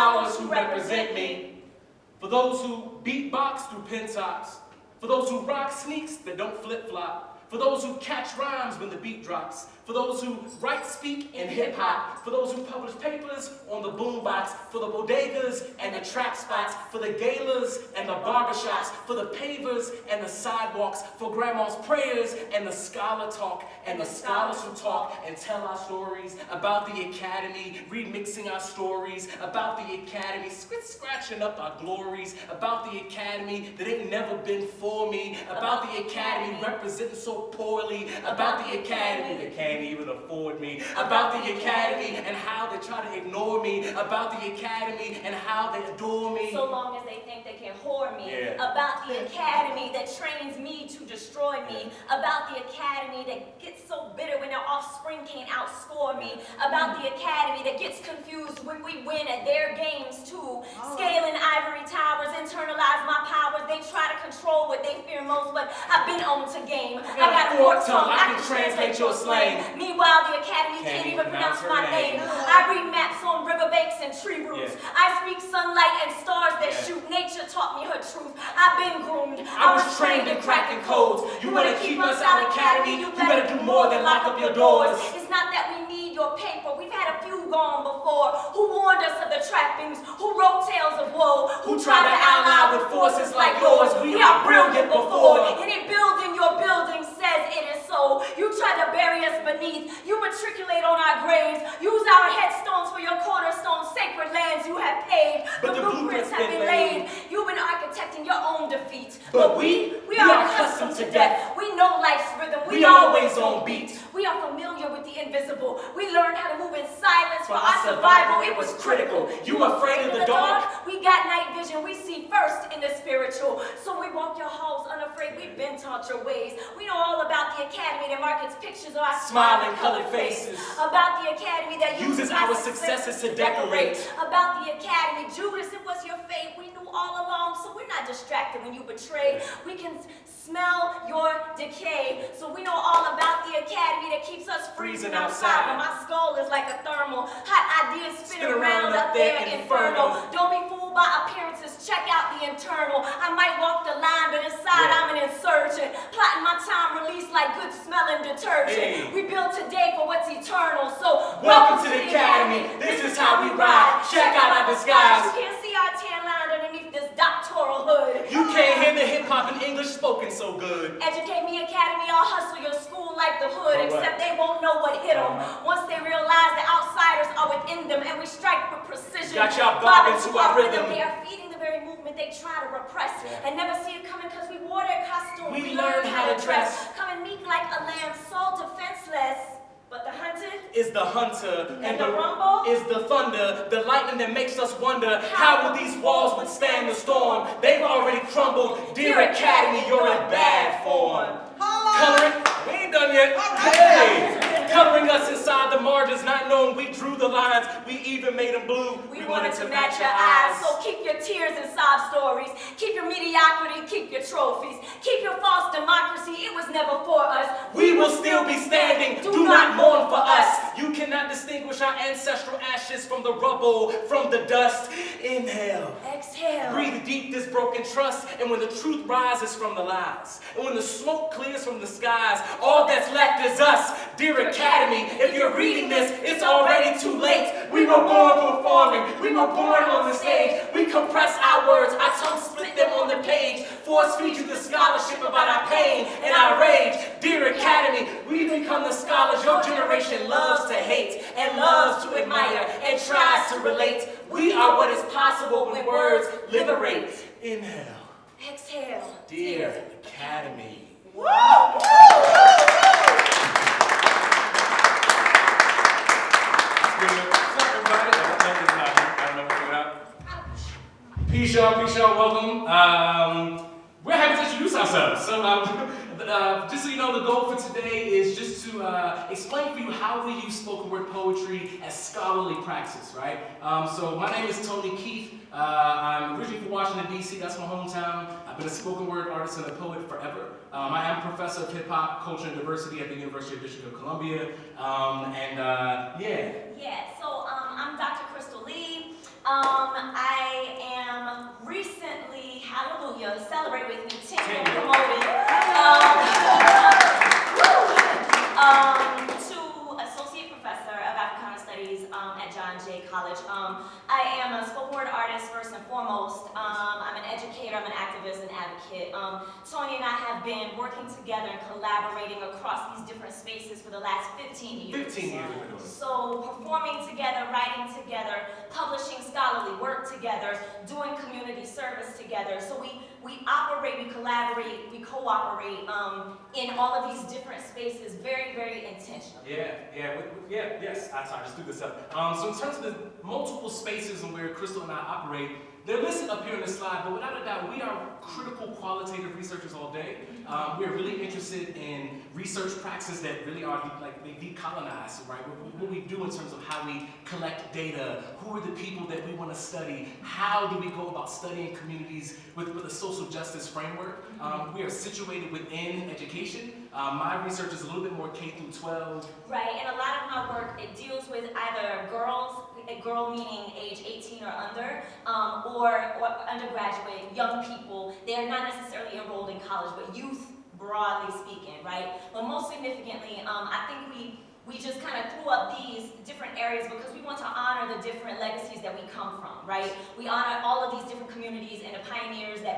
scholars who represent me. For those who beatbox through pen tops. For those who rock sneaks that don't flip-flop. For those who catch rhymes when the beat drops. For those who write, speak in hip-hop. For those who publish papers on the boombox. For the bodegas and the trap spots. For the galas and the barbershops. For the pavers and the sidewalks. For grandma's prayers and the scholar talk. And the scholars who talk and tell our stories about the academy, remixing our stories about the academy, scratching up our glories about the academy that ain't never been for me, about the academy representing so poorly, about the academy that can't even afford me, about the academy and how they try to ignore me, about the academy and how they adore me. So long as they think they can whore me, about the academy that trains me to destroy me, about the academy that gets so bitter when their offspring can't outscore me, about the academy that gets confused when we win at their games too, scaling ivory towers, internalize my powers, they try to control what they fear most, but I've been on to game. I got a forked tongue, I can translate your slang. Meanwhile, the academy can't even pronounce my name. I read maps on riverbanks and tree roots. I speak sunlight and stars that shoot. Nature taught me her truth. I've been groomed. I was trained in cracking codes. You want to keep us out academy? You better do more than lock up your doors. It's not that we need your paper. We've had a few gone before who warned us of the trappings, who wrote tales of woe, who tried to ally with forces like yours. We are brilliant before. Any building your building says it is so. You try to bury us beneath. You matriculate on our graves. Use our headstones for your cornerstones, sacred lands you have paved. The blueprints have been laid. You've been architecting your own defeat. But we are accustomed to death. We know life's rhythm. We always on beat. We are familiar with the invisible. We learned how to move in silence for our survival. It was critical. You afraid of the dark? We got night vision. We see first in the spiritual. So we walk your halls unafraid. We've been taught your ways. We know all about the academy that markets pictures of our smiling colored faces. About the academy that uses our successes to decorate. About the academy, Judas, it was your fate. We knew all along, so we're not distracted when you betray. We can smell your decay. So we know all about the academy that keeps us freezing outside. But my skull is like a thermal. Hot ideas spin around up there, inferno. Don't be fooled by appearances. Check out the internal. I might walk the line, but inside I'm an insurgent. Plotting my time release like good smelling detergent. We build today for what's eternal. So welcome to the academy. This is how we ride. Check out our disguise. You can't see our tan line underneath this doctoral hood. You can't hear the hip-hop and English spoken so good. Educate me, academy, I'll hustle your school like the hood, except they won't know what hit them. Once they realize the outsiders are within them and we strike with precision. Got y'all bobbing to our rhythm. They are feeding the very movement they try to repress and never see it coming because we wore their costume. We learn how to dress. Coming meek like a lamb, so defenseless. But the hunted is the hunter, and the rumble is the thunder, the lightning that makes us wonder how will these walls withstand the storm? They've already crumbled. Dear Academy, you're in bad form. Coloring, we ain't done yet. Hey, coloring us inside the margins, not knowing we drew the lines. We even made them blue. We wanted to match your eyes, so keep your tears and sob stories. Keep your mediocrity, keep your trophies. Keep your false democracy, it was never for us. We will still be standing, do not mourn for us. You cannot distinguish our ancestral ashes from the rubble, from the dust. Inhale. Exhale. Breathe deep this broken trust, and when the truth rises from the lies, and when the smoke clears from the skies, all that's left is us. Dear Academy, if you're reading this, it's already too late. We were born performing, we were born on the stage. We compress our words, our tongues split them on the page. Force feed you the scholarship about our pain and our rage. Dear Academy, we've become the scholars your generation loves to hate and loves to admire and tries to relate. We are what is possible when words liberate. Inhale. Exhale. Dear Academy. Woo! Peace, y'all, welcome. We're happy to introduce ourselves. So, just so you know, the goal for today is just to explain for you how we use spoken word poetry as scholarly practice, right? So, my name is Tony Keith. I'm originally from Washington, D.C., that's my hometown. I've been a spoken word artist and a poet forever. I am a professor of hip-hop, culture, and diversity at the University of District of Columbia. Yeah, so I'm Dr. Crystal Leigh. celebrate with me. Tenure Tenure. promoted. To associate professor of Africana Studies at John Jay College. I am a spoken word artist first and foremost. I'm an educator, I'm an activist and advocate. Tony and I have been working together and collaborating across these different spaces for the last 15 years. 15 years we've been doing it. So performing together, writing together, publishing scholarly work together, doing community service together. So we operate, we collaborate, we cooperate in all of these different spaces very, very intentionally. Yes. I just threw this up. So in terms of the multiple spaces and where Crystal and I operate, they're listed up here on the slide, but without a doubt, we are critical qualitative researchers all day. We're really interested in research practices that really are they decolonize, right? What we do in terms of how we collect data, who are the people that we want to study, how do we go about studying communities with a social justice framework. We are situated within education. My research is a little bit more K through 12. Right, and a lot of my work, it deals with either girls, a girl meaning age 18 or under, or undergraduate, young people. They are not necessarily enrolled in college, but youth, broadly speaking, right? But most significantly, I think we just kind of threw up these different areas because we want to honor the different legacies that we come from, right? We honor all of these different communities and the pioneers that